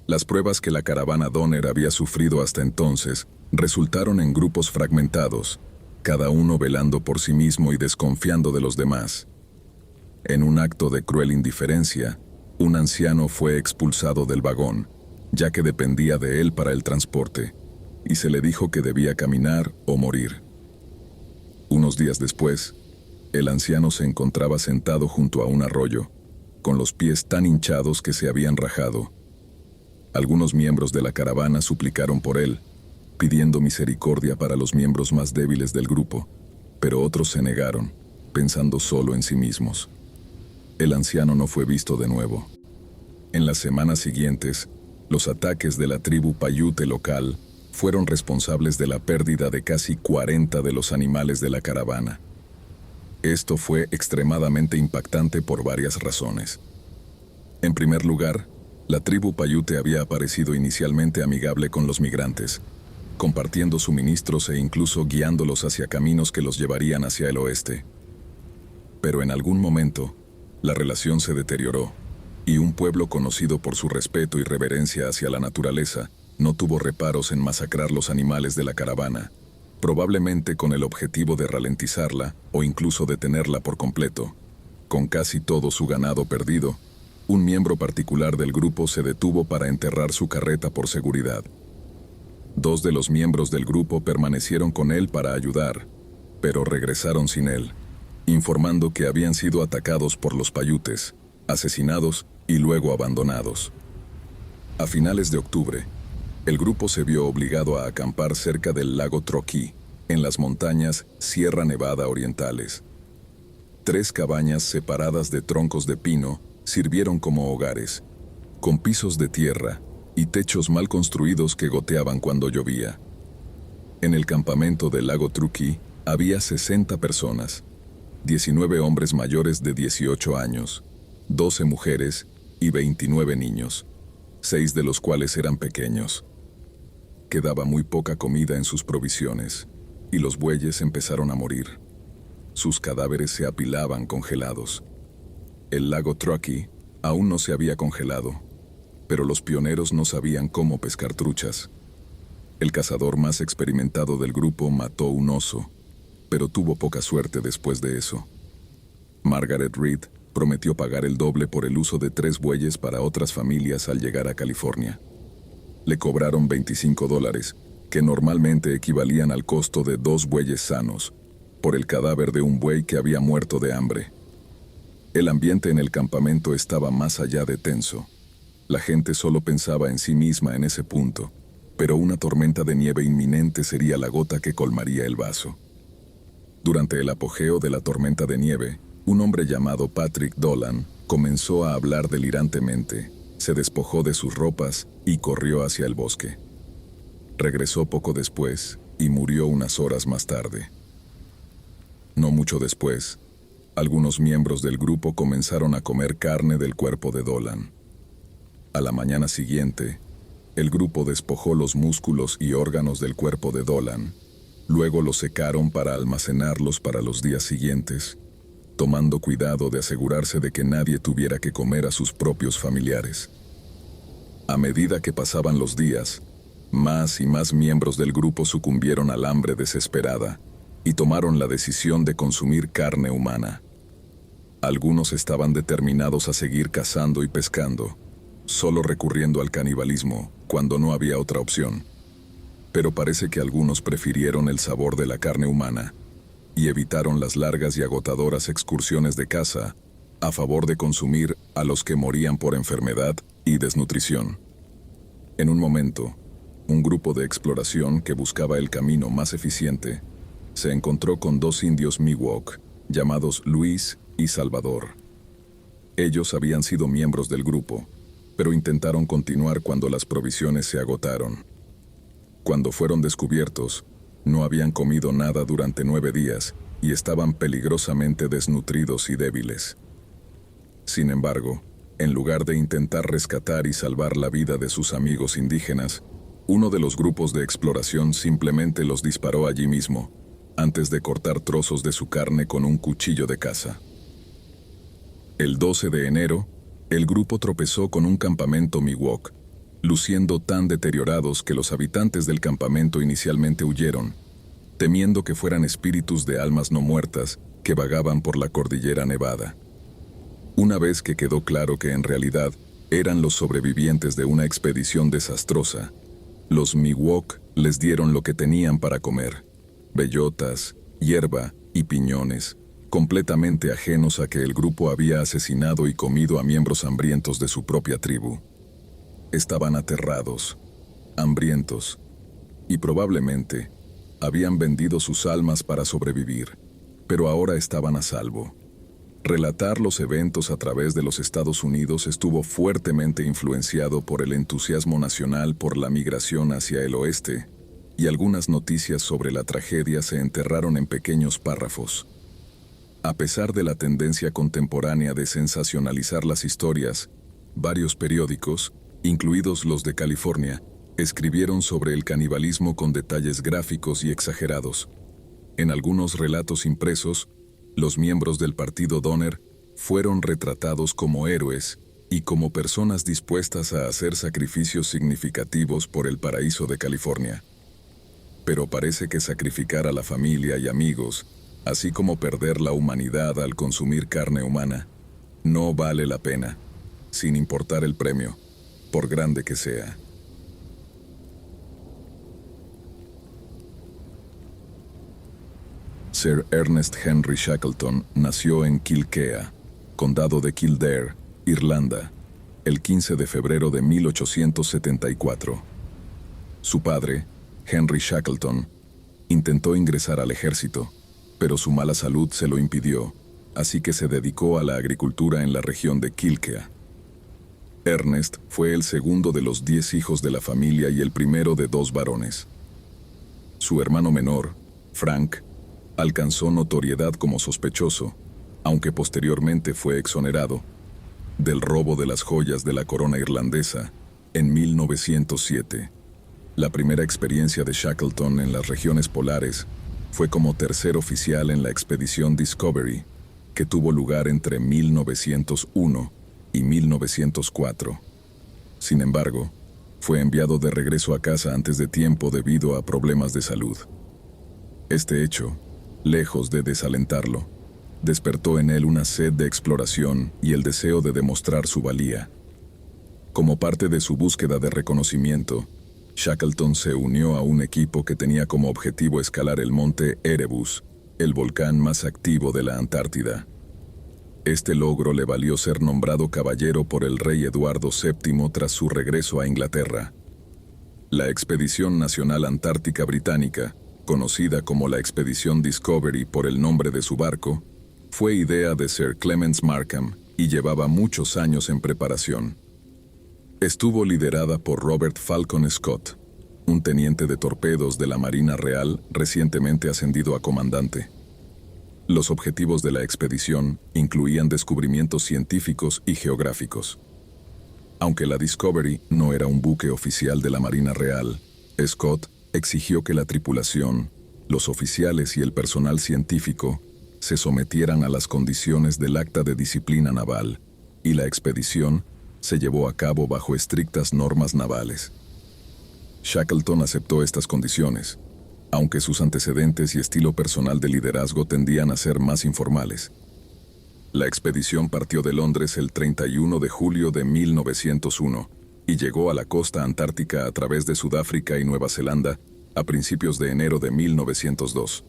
Las pruebas que la caravana Donner había sufrido hasta entonces resultaron en grupos fragmentados, cada uno velando por sí mismo y desconfiando de los demás. En un acto de cruel indiferencia, un anciano fue expulsado del vagón, ya que dependía de él para el transporte, y se le dijo que debía caminar o morir. Unos días después, el anciano se encontraba sentado junto a un arroyo, con los pies tan hinchados que se habían rajado. Algunos miembros de la caravana suplicaron por él, pidiendo misericordia para los miembros más débiles del grupo, pero otros se negaron, pensando solo en sí mismos. El anciano no fue visto de nuevo. En las semanas siguientes, los ataques de la tribu Paiute local fueron responsables de la pérdida de casi 40 de los animales de la caravana. Esto fue extremadamente impactante por varias razones. En primer lugar, la tribu Paiute había aparecido inicialmente amigable con los migrantes, compartiendo suministros e incluso guiándolos hacia caminos que los llevarían hacia el oeste. Pero en algún momento, la relación se deterioró, y un pueblo conocido por su respeto y reverencia hacia la naturaleza no tuvo reparos en masacrar los animales de la caravana, probablemente con el objetivo de ralentizarla o incluso detenerla por completo. Con casi todo su ganado perdido, un miembro particular del grupo se detuvo para enterrar su carreta por seguridad. 2 de los miembros del grupo permanecieron con él para ayudar, pero regresaron sin él, informando que habían sido atacados por los paiutes, asesinados y luego abandonados. A finales de octubre, el grupo se vio obligado a acampar cerca del lago Truckee, en las montañas Sierra Nevada orientales. 3 cabañas separadas de troncos de pino sirvieron como hogares, con pisos de tierra y techos mal construidos que goteaban cuando llovía. En el campamento del lago Truckee había 60 personas, 19 hombres mayores de 18 años, 12 mujeres y 29 niños, 6 de los cuales eran pequeños. Quedaba muy poca comida en sus provisiones, y los bueyes empezaron a morir. Sus cadáveres se apilaban congelados. El lago Truckee aún no se había congelado, pero los pioneros no sabían cómo pescar truchas. El cazador más experimentado del grupo mató un oso, pero tuvo poca suerte después de eso. Margaret Reed prometió pagar el doble por el uso de 3 bueyes para otras familias al llegar a California. Le cobraron $25, que normalmente equivalían al costo de 2 bueyes sanos, por el cadáver de un buey que había muerto de hambre. El ambiente en el campamento estaba más allá de tenso. La gente solo pensaba en sí misma en ese punto, pero una tormenta de nieve inminente sería la gota que colmaría el vaso. Durante el apogeo de la tormenta de nieve, un hombre llamado Patrick Dolan comenzó a hablar delirantemente, se despojó de sus ropas y corrió hacia el bosque. Regresó poco después y murió unas horas más tarde. No mucho después, algunos miembros del grupo comenzaron a comer carne del cuerpo de Dolan. A la mañana siguiente, el grupo despojó los músculos y órganos del cuerpo de Dolan. Luego los secaron para almacenarlos para los días siguientes, tomando cuidado de asegurarse de que nadie tuviera que comer a sus propios familiares. A medida que pasaban los días, más y más miembros del grupo sucumbieron al hambre desesperada y tomaron la decisión de consumir carne humana. Algunos estaban determinados a seguir cazando y pescando, solo recurriendo al canibalismo cuando no había otra opción. Pero parece que algunos prefirieron el sabor de la carne humana y evitaron las largas y agotadoras excursiones de caza a favor de consumir a los que morían por enfermedad y desnutrición. En un momento, un grupo de exploración que buscaba el camino más eficiente se encontró con 2 indios Miwok llamados Luis y Salvador. Ellos habían sido miembros del grupo, pero intentaron continuar cuando las provisiones se agotaron. Cuando fueron descubiertos, no habían comido nada durante 9 días y estaban peligrosamente desnutridos y débiles. Sin embargo, en lugar de intentar rescatar y salvar la vida de sus amigos indígenas, uno de los grupos de exploración simplemente los disparó allí mismo, antes de cortar trozos de su carne con un cuchillo de caza. El 12 de enero, el grupo tropezó con un campamento Miwok, luciendo tan deteriorados que los habitantes del campamento inicialmente huyeron, temiendo que fueran espíritus de almas no muertas que vagaban por la cordillera Nevada. Una vez que quedó claro que en realidad Eran los sobrevivientes de una expedición desastrosa. Los Miwok les dieron lo que tenían para comer: bellotas, hierba y piñones, completamente ajenos a que el grupo había asesinado y comido a miembros hambrientos de su propia tribu. Estaban aterrados, hambrientos, y probablemente habían vendido sus almas para sobrevivir, pero ahora estaban a salvo. Relatar los eventos a través de los Estados Unidos estuvo fuertemente influenciado por el entusiasmo nacional por la migración hacia el oeste, y algunas noticias sobre la tragedia se enterraron en pequeños párrafos. A pesar de la tendencia contemporánea de sensacionalizar las historias, varios periódicos, incluidos los de California, escribieron sobre el canibalismo con detalles gráficos y exagerados. En algunos relatos impresos, los miembros del partido Donner fueron retratados como héroes y como personas dispuestas a hacer sacrificios significativos por el paraíso de California. Pero parece que sacrificar a la familia y amigos, así como perder la humanidad al consumir carne humana, no vale la pena, sin importar el premio, por grande que sea. Sir Ernest Henry Shackleton nació en Kilkea, condado de Kildare, Irlanda, el 15 de febrero de 1874. Su padre, Henry Shackleton, intentó ingresar al ejército, pero su mala salud se lo impidió, así que se dedicó a la agricultura en la región de Kilkea. Ernest fue el segundo de los 10 hijos de la familia y el primero de 2 varones. Su hermano menor, Frank, alcanzó notoriedad como sospechoso, aunque posteriormente fue exonerado, del robo de las joyas de la corona irlandesa en 1907. La primera experiencia de Shackleton en las regiones polares fue como tercer oficial en la expedición Discovery, que tuvo lugar entre 1901 y 1904. Sin embargo, fue enviado de regreso a casa antes de tiempo debido a problemas de salud. Este hecho, lejos de desalentarlo, despertó en él una sed de exploración y el deseo de demostrar su valía. Como parte de su búsqueda de reconocimiento, Shackleton se unió a un equipo que tenía como objetivo escalar el monte Erebus, el volcán más activo de la Antártida. Este logro le valió ser nombrado caballero por el rey Eduardo VII tras su regreso a Inglaterra. La Expedición Nacional Antártica Británica, conocida como la Expedición Discovery por el nombre de su barco, fue idea de Sir Clements Markham y llevaba muchos años en preparación. Estuvo liderada por Robert Falcon Scott, un teniente de torpedos de la Marina Real recientemente ascendido a comandante. Los objetivos de la expedición incluían descubrimientos científicos y geográficos. Aunque la Discovery no era un buque oficial de la Marina Real, Scott exigió que la tripulación, los oficiales y el personal científico se sometieran a las condiciones del Acta de Disciplina Naval, y la expedición se llevó a cabo bajo estrictas normas navales. Shackleton aceptó estas condiciones, aunque sus antecedentes y estilo personal de liderazgo tendían a ser más informales. La expedición partió de Londres el 31 de julio de 1901 y llegó a la costa antártica a través de Sudáfrica y Nueva Zelanda a principios de enero de 1902.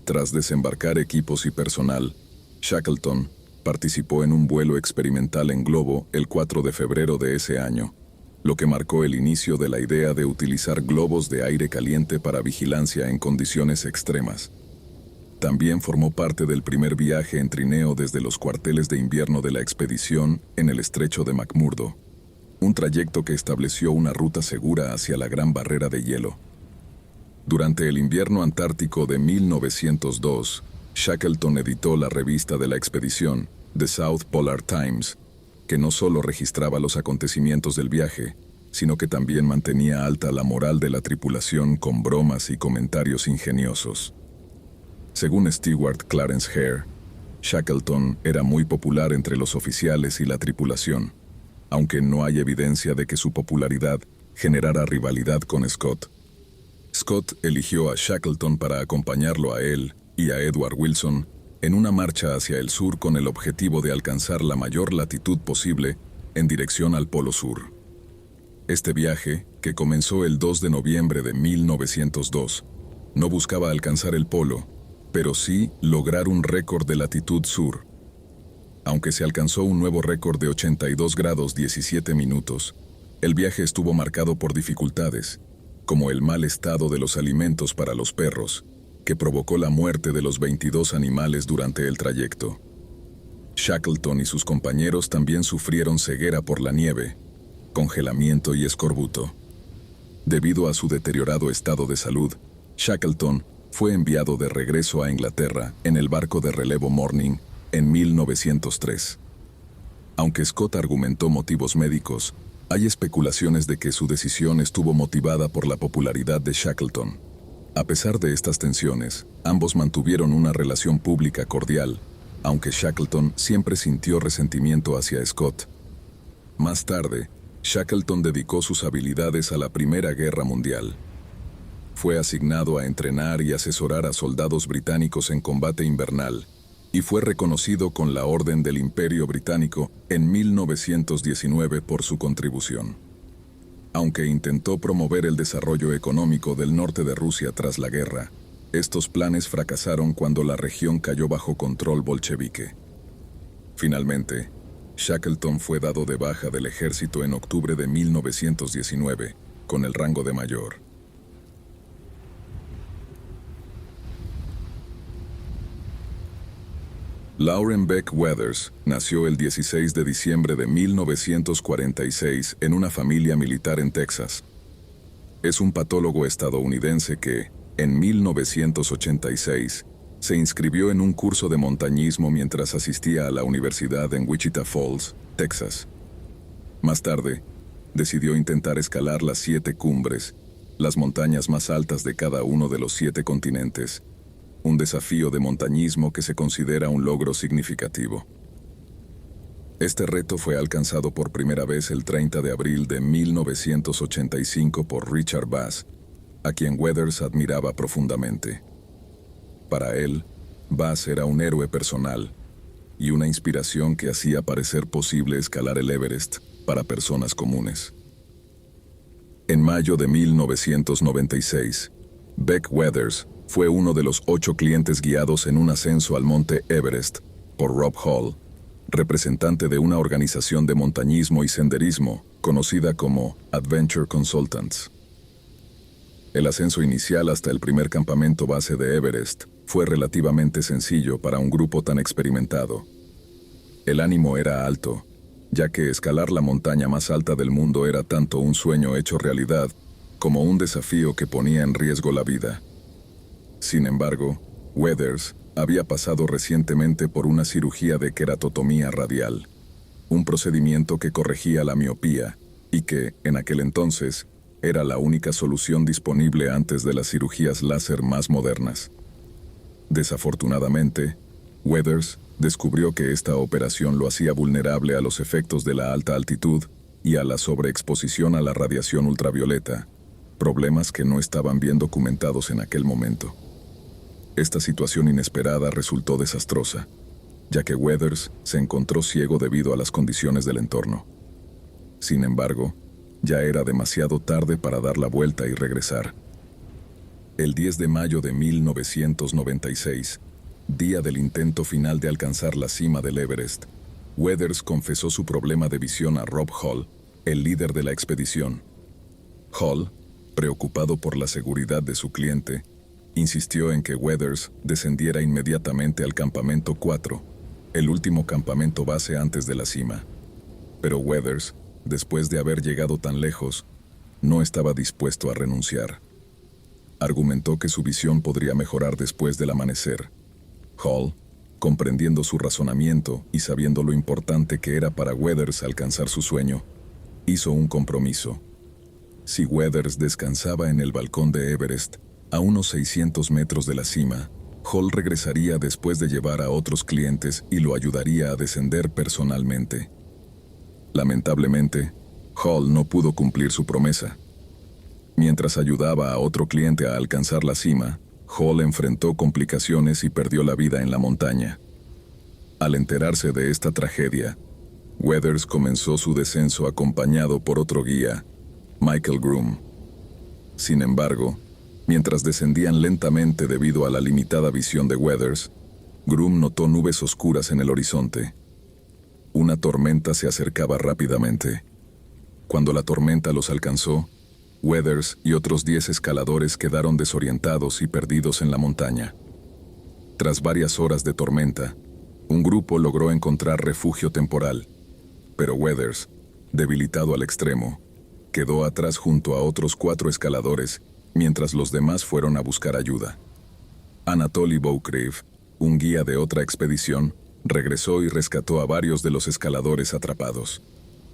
Tras desembarcar equipos y personal, Shackleton participó en un vuelo experimental en globo el 4 de febrero de ese año, lo que marcó el inicio de la idea de utilizar globos de aire caliente para vigilancia en condiciones extremas. También formó parte del primer viaje en trineo desde los cuarteles de invierno de la expedición en el estrecho de McMurdo, un trayecto que estableció una ruta segura hacia la Gran Barrera de Hielo. Durante el invierno antártico de 1902, Shackleton editó la revista de la expedición, The South Polar Times, que no solo registraba los acontecimientos del viaje, sino que también mantenía alta la moral de la tripulación con bromas y comentarios ingeniosos. Según Stewart Clarence Hare, Shackleton era muy popular entre los oficiales y la tripulación, aunque no hay evidencia de que su popularidad generara rivalidad con Scott. Scott eligió a Shackleton para acompañarlo a él y a Edward Wilson en una marcha hacia el sur con el objetivo de alcanzar la mayor latitud posible en dirección al Polo Sur. Este viaje, que comenzó el 2 de noviembre de 1902, no buscaba alcanzar el polo, pero sí lograr un récord de latitud sur. Aunque se alcanzó un nuevo récord de 82 grados 17 minutos, el viaje estuvo marcado por dificultades, como el mal estado de los alimentos para los perros, que provocó la muerte de los 22 animales durante el trayecto. Shackleton y sus compañeros también sufrieron ceguera por la nieve, congelamiento y escorbuto. Debido a su deteriorado estado de salud, Shackleton fue enviado de regreso a Inglaterra en el barco de relevo Morning en 1903. Aunque Scott argumentó motivos médicos, hay especulaciones de que su decisión estuvo motivada por la popularidad de Shackleton. A pesar de estas tensiones, ambos mantuvieron una relación pública cordial, aunque Shackleton siempre sintió resentimiento hacia Scott. Más tarde, Shackleton dedicó sus habilidades a la Primera Guerra Mundial. Fue asignado a entrenar y asesorar a soldados británicos en combate invernal, y fue reconocido con la Orden del Imperio Británico en 1919 por su contribución. Aunque intentó promover el desarrollo económico del norte de Rusia tras la guerra, estos planes fracasaron cuando la región cayó bajo control bolchevique. Finalmente, Shackleton fue dado de baja del ejército en octubre de 1919, con el rango de mayor. Lauren Beck Weathers nació el 16 de diciembre de 1946 en una familia militar en Texas. Es un patólogo estadounidense que, en 1986, se inscribió en un curso de montañismo mientras asistía a la universidad en Wichita Falls, Texas. Más tarde, decidió intentar escalar las 7 cumbres, las montañas más altas de cada uno de los 7 continentes, un desafío de montañismo que se considera un logro significativo. Este reto fue alcanzado por primera vez el 30 de abril de 1985 por Richard Bass, a quien Weathers admiraba profundamente. Para él, Bass era un héroe personal y una inspiración que hacía parecer posible escalar el Everest para personas comunes. En mayo de 1996, Beck Weathers fue uno de los 8 clientes guiados en un ascenso al monte Everest por Rob Hall, representante de una organización de montañismo y senderismo conocida como Adventure Consultants. El ascenso inicial hasta el primer campamento base de Everest fue relativamente sencillo para un grupo tan experimentado. El ánimo era alto, ya que escalar la montaña más alta del mundo era tanto un sueño hecho realidad como un desafío que ponía en riesgo la vida. Sin embargo, Weathers había pasado recientemente por una cirugía de queratotomía radial, un procedimiento que corregía la miopía y que, en aquel entonces, era la única solución disponible antes de las cirugías láser más modernas. Desafortunadamente, Weathers descubrió que esta operación lo hacía vulnerable a los efectos de la alta altitud y a la sobreexposición a la radiación ultravioleta, problemas que no estaban bien documentados en aquel momento. Esta situación inesperada resultó desastrosa, ya que Weathers se encontró ciego debido a las condiciones del entorno. Sin embargo, ya era demasiado tarde para dar la vuelta y regresar. El 10 de mayo de 1996, día del intento final de alcanzar la cima del Everest, Weathers confesó su problema de visión a Rob Hall, el líder de la expedición. Hall, preocupado por la seguridad de su cliente, insistió en que Weathers descendiera inmediatamente al campamento 4, el último campamento base antes de la cima. Pero Weathers, después de haber llegado tan lejos, no estaba dispuesto a renunciar. Argumentó que su visión podría mejorar después del amanecer. Hall, comprendiendo su razonamiento y sabiendo lo importante que era para Weathers alcanzar su sueño, hizo un compromiso. Si Weathers descansaba en el balcón de Everest, a unos 600 metros de la cima, Hall regresaría después de llevar a otros clientes y lo ayudaría a descender personalmente. Lamentablemente, Hall no pudo cumplir su promesa. Mientras ayudaba a otro cliente a alcanzar la cima, Hall enfrentó complicaciones y perdió la vida en la montaña. Al enterarse de esta tragedia, Weathers comenzó su descenso acompañado por otro guía, Michael Groom. Sin embargo, mientras descendían lentamente debido a la limitada visión de Weathers, Groom notó nubes oscuras en el horizonte. Una tormenta se acercaba rápidamente. Cuando la tormenta los alcanzó, Weathers y otros 10 escaladores quedaron desorientados y perdidos en la montaña. Tras varias horas de tormenta, un grupo logró encontrar refugio temporal, pero Weathers, debilitado al extremo, quedó atrás junto a otros 4 escaladores, mientras los demás fueron a buscar ayuda. Anatoly Boukriev, un guía de otra expedición, regresó y rescató a varios de los escaladores atrapados.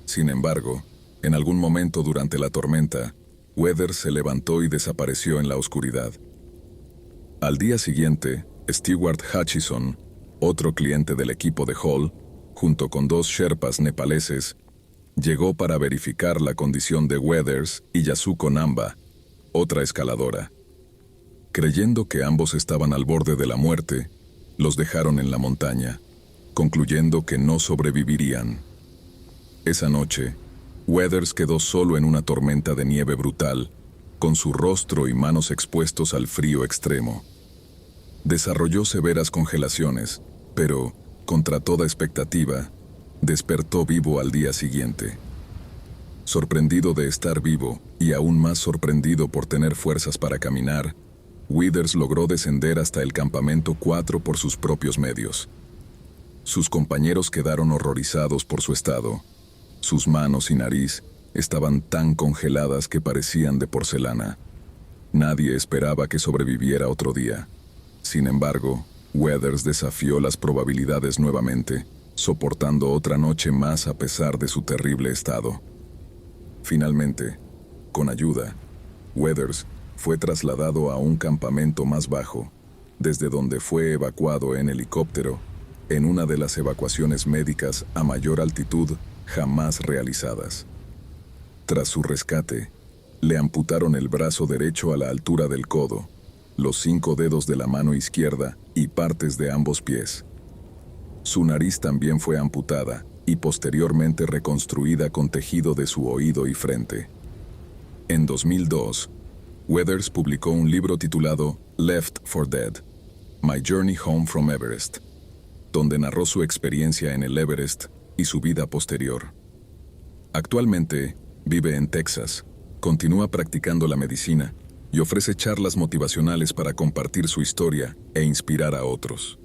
Sin embargo, en algún momento durante la tormenta, Weathers se levantó y desapareció en la oscuridad. Al día siguiente, Stewart Hutchison, otro cliente del equipo de Hall, junto con 2 sherpas nepaleses, llegó para verificar la condición de Weathers y Yasuko Namba, otra escaladora. Creyendo que ambos estaban al borde de la muerte, los dejaron en la montaña, concluyendo que no sobrevivirían. Esa noche, Weathers quedó solo en una tormenta de nieve brutal, con su rostro y manos expuestos al frío extremo. Desarrolló severas congelaciones, pero, contra toda expectativa, despertó vivo al día siguiente. Sorprendido de estar vivo, y aún más sorprendido por tener fuerzas para caminar, Weathers logró descender hasta el campamento 4 por sus propios medios. Sus compañeros quedaron horrorizados por su estado. Sus manos y nariz estaban tan congeladas que parecían de porcelana. Nadie esperaba que sobreviviera otro día. Sin embargo, Weathers desafió las probabilidades nuevamente, soportando otra noche más a pesar de su terrible estado. Finalmente, con ayuda, Weathers fue trasladado a un campamento más bajo, desde donde fue evacuado en helicóptero, en una de las evacuaciones médicas a mayor altitud jamás realizadas. Tras su rescate, le amputaron el brazo derecho a la altura del codo, los 5 dedos de la mano izquierda y partes de ambos pies. Su nariz también fue amputada y posteriormente reconstruida con tejido de su oído y frente. En 2002, Weathers publicó un libro titulado Left for Dead: My Journey Home from Everest, donde narró su experiencia en el Everest y su vida posterior. Actualmente, vive en Texas, continúa practicando la medicina y ofrece charlas motivacionales para compartir su historia e inspirar a otros.